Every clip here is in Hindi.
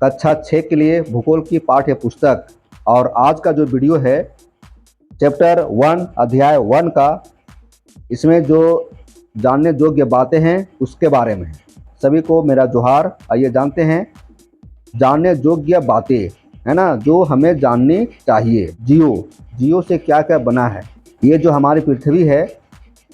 कक्षा 6 के लिए भूगोल की पाठ्य पुस्तक। और आज का जो वीडियो है चैप्टर 1 अध्याय 1 का, इसमें जो जानने योग्य बातें हैं उसके बारे में। सभी को मेरा जोहार। आइए जानते हैं जानने योग्य बातें, है ना, जो हमें जाननी चाहिए। जियो से क्या क्या बना है। ये जो हमारी पृथ्वी है,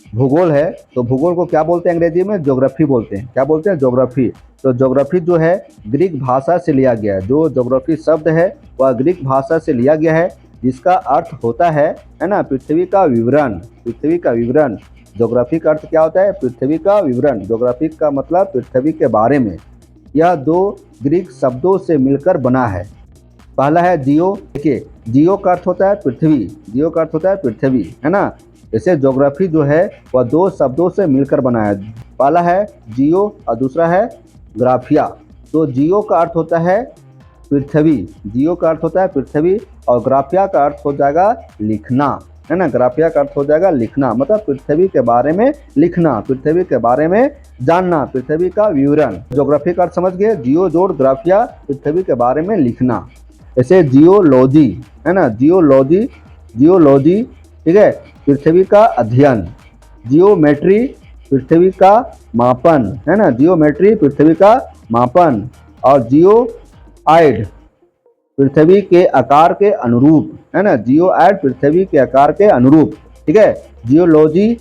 भूगोल है, तो भूगोल को क्या बोलते हैं अंग्रेजी में? ज्योग्राफी बोलते हैं। क्या बोलते हैं? ज्योग्राफी। तो ज्योग्राफी जो है ग्रीक भाषा से लिया गया है। जो ज्योग्राफी शब्द है वह ग्रीक भाषा से लिया गया है, जिसका अर्थ होता है ना, पृथ्वी का विवरण। पृथ्वी का विवरण। ज्योग्राफी का अर्थ क्या होता है? पृथ्वी का विवरण। ज्योग्राफी का मतलब पृथ्वी के बारे में। यह दो ग्रीक शब्दों से मिलकर बना है। पहला है जियो। देखिए, जियो का अर्थ होता है पृथ्वी। जियो का अर्थ होता है पृथ्वी, है ना। इसे ज्योग्राफी जो है वह दो शब्दों से मिलकर बना है। पहला है जियो और दूसरा है ग्राफिया। तो जियो का अर्थ होता है पृथ्वी। जियो का अर्थ होता है पृथ्वी और ग्राफिया का अर्थ हो जाएगा लिखना, है ना। ग्राफिया का अर्थ हो जाएगा लिखना, मतलब पृथ्वी के बारे में लिखना, पृथ्वी के बारे में जानना, पृथ्वी का विवरण। ज्योग्राफी का अर्थ समझ गए। जियो जोड़ ग्राफिया, पृथ्वी के बारे में लिखना। जैसे जियोलॉजी, है ना, जियोलॉजी। जियोलॉजी, ठीक है, पृथ्वी का अध्ययन। जियोमेट्री, पृथ्वी का मापन, है ना। जियोमेट्री, पृथ्वी का मापन। और जियोआइड, पृथ्वी के आकार के अनुरूप, है ना। जियोआइड, पृथ्वी के आकार के अनुरूप, ठीक है। जियोलॉजी,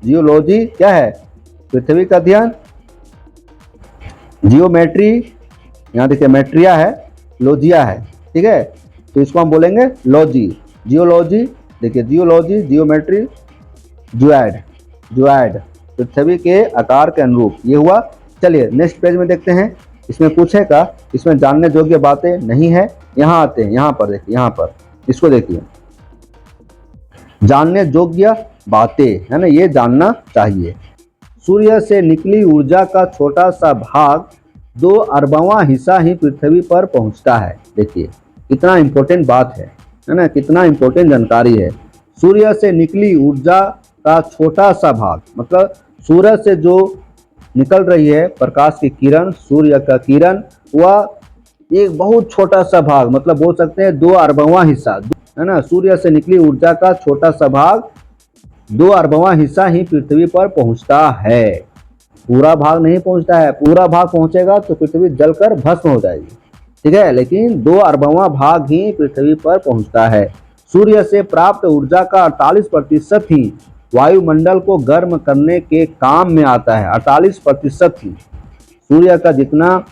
जियोलॉजी क्या है? पृथ्वी का अध्ययन। जियोमेट्री, यहाँ देखिए मेट्रिया है, लोजिया है, ठीक है, तो इसको हम बोलेंगे लॉजी। जियोलॉजी, देखिए जियोलॉजी, जियोमेट्री, जियोआइड। जियोआइड, पृथ्वी के आकार के अनुरूप। ये हुआ। चलिए नेक्स्ट पेज में देखते हैं। इसमें पूछेगा, इसमें जानने योग्य बातें नहीं है। यहाँ आते हैं, यहाँ पर देखिए, यहाँ पर इसको देखिए, जानने योग्य बातें, है ना, ये जानना चाहिए। सूर्य से निकली ऊर्जा का छोटा सा भाग 2 अरबवां हिस्सा ही पृथ्वी पर पहुंचता है। देखिए कितना इंपॉर्टेंट बात है ना, कितना इंपॉर्टेंट जानकारी है। सूर्य से निकली ऊर्जा का छोटा सा भाग, मतलब सूरज से जो निकल रही है प्रकाश की किरण, सूर्य का किरण, वह एक बहुत छोटा सा भाग, मतलब बोल सकते हैं 2 अरबवां हिस्सा, है ना। सूर्य से निकली ऊर्जा का छोटा सा भाग 2 अरबवां हिस्सा ही पृथ्वी पर पहुंचता है। पूरा भाग नहीं पहुंचता है। पूरा भाग पहुंचेगा तो पृथ्वी जलकर भस्म हो जाएगी, ठीक है, लेकिन 2 अरबवां भाग ही पृथ्वी पर पहुंचता है। सूर्य से प्राप्त ऊर्जा का 48% ही वायुमंडल को गर्म करने के काम में आता है। 48% ही सूर्य का जितना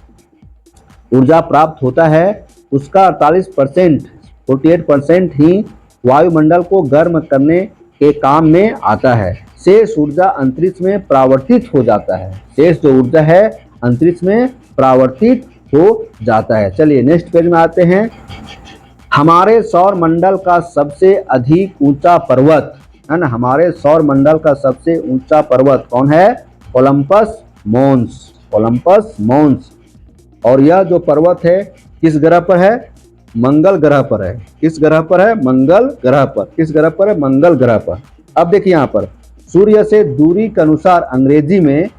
ऊर्जा प्राप्त होता है उसका 48%, 48% ही वायुमंडल को गर्म करने के काम में आता है। शेष ऊर्जा अंतरिक्ष में परावर्तित हो जाता है। शेष जो ऊर्जा है अंतरिक्ष में परावर्तित हो जाता है। चलिए नेक्स्ट पेज में आते हैं। हमारे सौर मंडल का सबसे अधिक ऊंचा पर्वत, है ना, हमारे सौर मंडल का सबसे ऊंचा पर्वत कौन है? ओलंपस मोन्स। ओलंपस मोन्स। और यह जो पर्वत है किस ग्रह पर है? मंगल ग्रह पर है। किस ग्रह पर है? मंगल ग्रह पर। किस ग्रह पर है? मंगल ग्रह पर। अब देखिए यहाँ पर सूर्य से दूरी के अनुसार अंग्रेजी में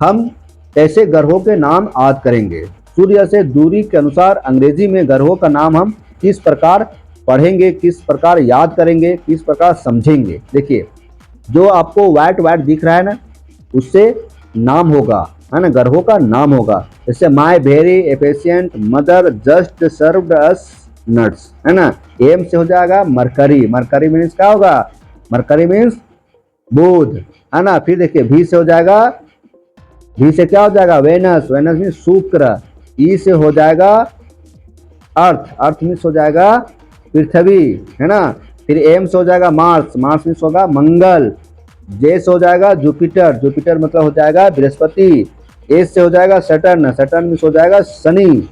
हम ऐसे ग्रहों के नाम याद करेंगे। सूर्य से दूरी के अनुसार अंग्रेजी में ग्रहों का नाम हम किस प्रकार पढ़ेंगे, किस प्रकार याद करेंगे, किस प्रकार समझेंगे। देखिए जो आपको व्हाइट व्हाइट दिख रहा है ना, उससे नाम होगा, है ना, ग्रहों का नाम होगा। जैसे my very efficient mother just served us nuts, है ना। एम से हो जाएगा मरकरी। मरकरी मीन्स क्या होगा? मरकरी मीन्स बुध, है ना। फिर देखिए वी से हो जाएगा, वी से क्या हो जाएगा? वेनस। वेनस मीन्स शुक्र। ई से हो जाएगा अर्थ। अर्थ मीन्स हो जाएगा पृथ्वी, है ना। फिर एम से हो जाएगा मार्स। मार्स मीन्स होगा मंगल। जे से हो जाएगा जुपिटर। जुपिटर मतलब हो जाएगा बृहस्पति। एस से हो जाएगा सैटर्न। सैटर्न मीन्स हो जाएगा शनि,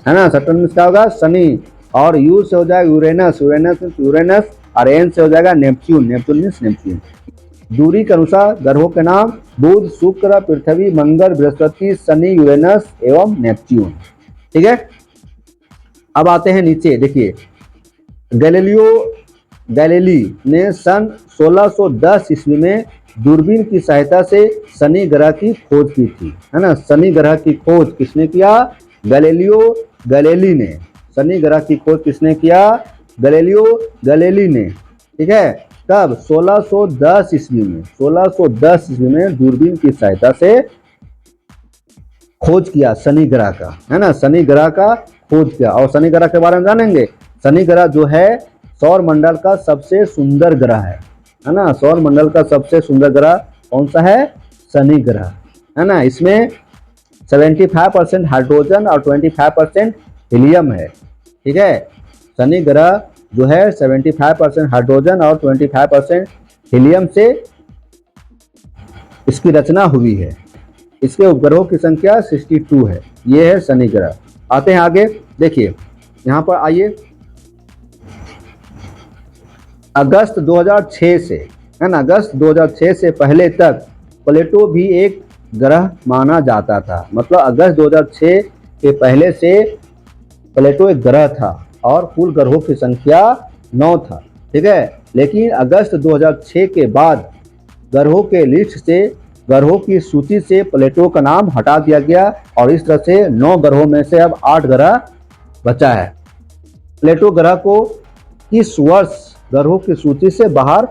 है ना। सैटर्न मीन्स क्या होगा? शनि। और यू से हो जाएगा यूरेनस। Uranus means Uranus. और एन से हो जाएगा नेपच्यून। Neptune means Neptune. दूरी के अनुसार ग्रहों के नाम बुध, शुक्र, पृथ्वी, मंगल, बृहस्पति, शनि, यूरेनस एवं नेपच्यून, ठीक है। अब आते हैं नीचे। देखिए गैलीली ने सन 1610 ईस्वी में दूरबीन की सहायता से शनि ग्रह की खोज की थी, है ना। शनि ग्रह की खोज किसने किया? गैलीलियो गैलीली ने। शनि ग्रह की खोज किसने किया? गैलीलियो गैलीली ने। ठीक है, कब? 1610 ईस्वी में। 1610 ईस्वी में दूरबीन की सहायता से खोज किया शनि ग्रह का, है ना, शनि ग्रह का खोज किया। और शनि ग्रह के बारे में जानेंगे। शनि ग्रह जो है सौर मंडल का सबसे सुंदर ग्रह है ना। सौर मंडल का सबसे सुंदर ग्रह कौन सा है? शनि ग्रह, है ना। इसमें 75% हाइड्रोजन और 25% हीलियम है। ठीक है, शनि ग्रह जो है 75% हाइड्रोजन और 25% हीलियम से इसकी रचना हुई है। इसके उपग्रहों की संख्या 62 है। ये है शनि ग्रह। आते हैं आगे, देखिए यहाँ पर आइए। अगस्त 2006 से, है ना, अगस्त 2006 से पहले तक प्लेटो भी एक ग्रह माना जाता था। मतलब अगस्त 2006 के पहले से प्लेटो एक ग्रह था और कुल ग्रहों की संख्या 9 था। ठीक है, लेकिन अगस्त 2006 के बाद ग्रहों के लिस्ट से, ग्रहों की सूची से प्लेटो का नाम हटा दिया गया और इस तरह से 9 ग्रहों में से अब 8 ग्रह बचा है। प्लेटो ग्रह को किस वर्ष ग्रहों की सूची से बाहर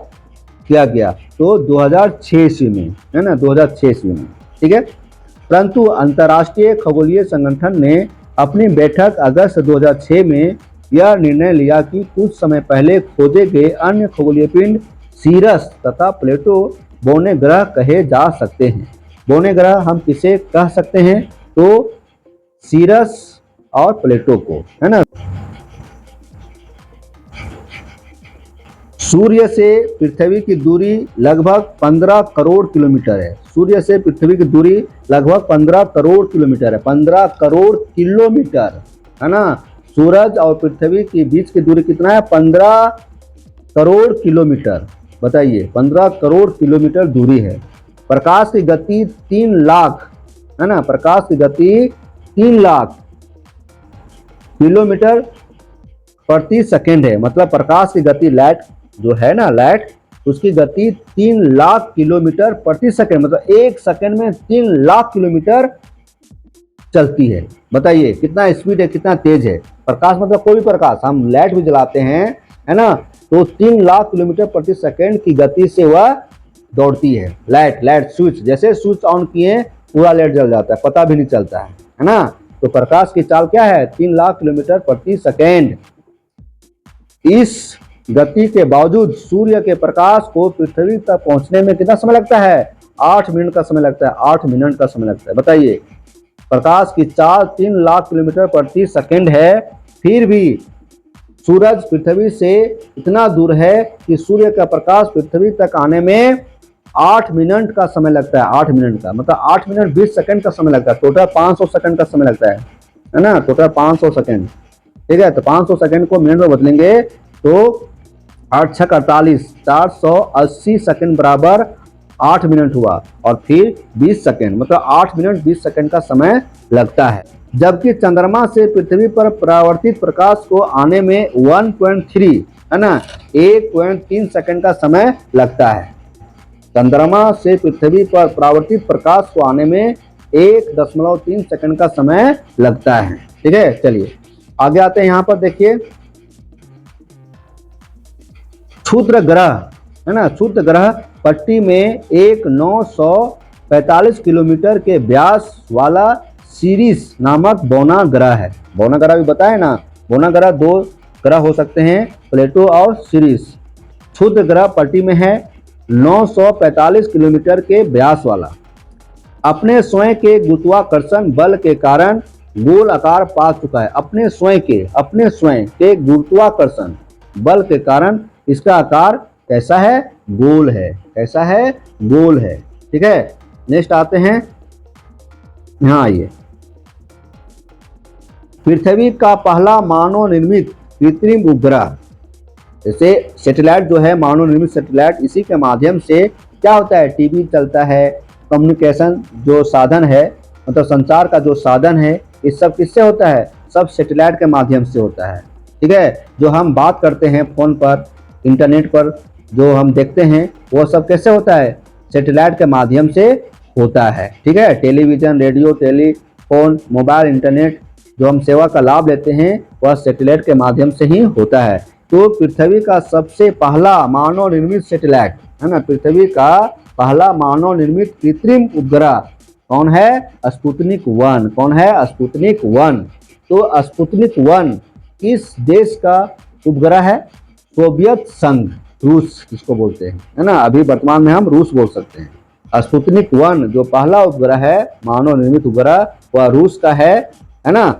किया गया? तो 2006 ईस्वी में, है ना, 2006 ईस्वी में। ठीक है, परंतु अंतर्राष्ट्रीय खगोलीय संगठन ने अपनी बैठक अगस्त 2006 में यह निर्णय लिया कि कुछ समय पहले खोजे गए अन्य खगोलीय पिंड सीरस तथा प्लेटो बौने ग्रह कहे जा सकते हैं। बौने ग्रह हम किसे कह सकते हैं? तो सीरस और प्लेटो को, है ना। सूर्य से पृथ्वी की दूरी लगभग 15 करोड़ किलोमीटर है। सूर्य से पृथ्वी की दूरी लगभग 15 करोड़ किलोमीटर है। 15 करोड़ किलोमीटर, है ना। सूरज और पृथ्वी के बीच की दूरी कितना है? 15 करोड़ किलोमीटर। बताइए, 15 करोड़ किलोमीटर दूरी है। प्रकाश की गति 3 लाख, है ना, प्रकाश की गति 3 लाख किलोमीटर प्रति सेकेंड है। मतलब प्रकाश की गति, लाइट जो है ना, लाइट, उसकी गति 3 लाख किलोमीटर प्रति सेकेंड, मतलब एक सेकेंड में 3 लाख किलोमीटर चलती है। बताइए कितना स्पीड है, कितना तेज है। प्रकाश मतलब कोई भी प्रकाश, हम लाइट भी जलाते हैं, है ना, तो 3 लाख किलोमीटर प्रति सेकेंड की गति से वह दौड़ती है। लाइट स्विच, जैसे स्विच ऑन किए पूरा लाइट जल जाता है, पता भी नहीं चलता है ना। तो प्रकाश की चाल क्या है? 3 लाख किलोमीटर प्रति सेकेंड। इस गति के बावजूद सूर्य के प्रकाश को पृथ्वी तक पहुंचने में कितना समय लगता है? 8 मिनट का समय लगता है। 8 मिनट का समय लगता है। बताइए, प्रकाश की चाल 3 लाख किलोमीटर प्रति सेकेंड है, फिर भी सूरज पृथ्वी से इतना दूर है कि सूर्य का प्रकाश पृथ्वी तक आने में 8 मिनट का समय लगता है। 8 मिनट का मतलब 8 मिनट 20 सेकंड का समय लगता है। टोटल 500 सेकंड का समय लगता है ना, टोटल 500 सेकंड। ठीक है, तो 500 सेकंड को मिनट में बदलेंगे तो 8 6 48, 480 सेकंड बराबर 8 मिनट हुआ और फिर 20 सेकंड, मतलब 8 मिनट 20 सेकंड का समय लगता है। जबकि चंद्रमा से पृथ्वी पर परावर्तित प्रकाश को आने में 1.3, है ना, 1.3 सेकंड का समय लगता है। चंद्रमा से पृथ्वी पर परावर्तित प्रकाश को आने में 1.3 सेकंड का समय लगता है। ठीक है, चलिए आगे आते हैं। यहाँ पर देखिए, क्षुद्र ग्रह, है ना, क्षुद्र ग्रह पट्टी में एक 945 किलोमीटर के व्यास वाला सीरीस नामक बौना ग्रह है। बौना ग्रह भी बताए ना, बौना ग्रह 2 ग्रह हो सकते हैं, प्लेटो और सीरीस। क्षुद्र ग्रह पट्टी में है 945 किलोमीटर के व्यास वाला। अपने स्वयं के गुरुत्वाकर्षण बल के कारण गोल आकार पा चुका है। अपने स्वयं के गुरुत्वाकर्षण बल के कारण इसका आकार कैसा है? गोल है। कैसा है? गोल है। ठीक है, नेक्स्ट आते हैं, यहाँ आइए। पृथ्वी का पहला मानव निर्मित कृत्रिम उपग्रह, जैसे सैटेलाइट जो है, मानव निर्मित सैटेलाइट, इसी के माध्यम से क्या होता है? टीवी चलता है, कम्युनिकेशन जो साधन है, मतलब संचार का जो साधन है, ये सब किससे होता है? सब सैटेलाइट के माध्यम से होता है। ठीक है, जो हम बात करते हैं फोन पर, इंटरनेट पर जो हम देखते हैं, वो सब कैसे होता है? सैटेलाइट के माध्यम से होता है। ठीक है, television, radio, telephone, mobile, internet, जो हम सेवा का लाभ लेते हैं वह सैटेलाइट के माध्यम से ही होता है। तो पृथ्वी का सबसे पहला मानव निर्मित सैटेलाइट है ना, पृथ्वी का पहला मानव निर्मित कृत्रिम उपग्रह कौन है? स्पुतनिक 1। कौन है? स्पुतनिक 1। तो स्पुतनिक 1 किस देश का उपग्रह है? सोवियत संघ, रूस जिसको बोलते हैं, है ना, अभी वर्तमान में हम रूस बोल सकते हैं। स्पुतनिक 1 जो पहला उपग्रह है, मानव निर्मित उपग्रह, वह रूस का है ना।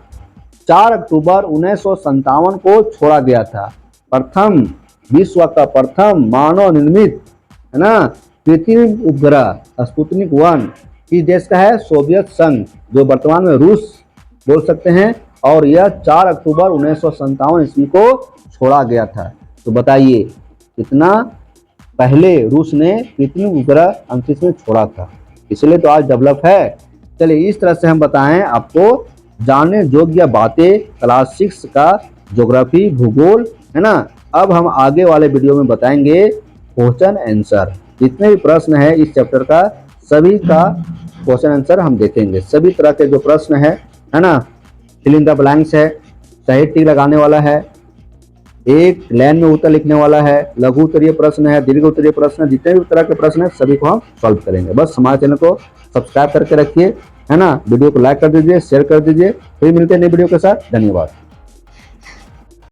4 अक्टूबर 1957 को छोड़ा गया था। प्रथम, विश्व का प्रथम मानव निर्मित है ना कृत्रिम उपग्रह स्पुतनिक 1 किस देश का है? सोवियत संघ, जो वर्तमान में रूस बोल सकते हैं, और यह 4 अक्टूबर 1957 ईस्वी को छोड़ा गया था। तो बताइए कितना पहले रूस ने कृत्रिम उपग्रह अंतरिक्ष में छोड़ा था, इसलिए तो आज डेवलप है। चलिए इस तरह से हम बताएं आपको जानने योग्य बातें क्लास 6 का ज्योग्राफी, भूगोल, है ना। अब हम आगे वाले वीडियो में बताएंगे क्वेश्चन आंसर। जितने भी प्रश्न है इस चैप्टर का, सभी का क्वेश्चन आंसर हम देखेंगे। सभी तरह के जो प्रश्न है ना, फिल इन द ब्लैंक्स है, सही टिक लगाने वाला है, एक लाइन में उत्तर लिखने वाला है, लघु उत्तरीय प्रश्न है, दीर्घ उत्तरीय प्रश्न है, जितने भी तरह के प्रश्न है सभी को हम सॉल्व करेंगे। बस हमारे चैनल को सब्सक्राइब करके रखिए, है ना। वीडियो को लाइक कर दीजिए, शेयर कर दीजिए। फिर मिलते हैं नई वीडियो के साथ। धन्यवाद।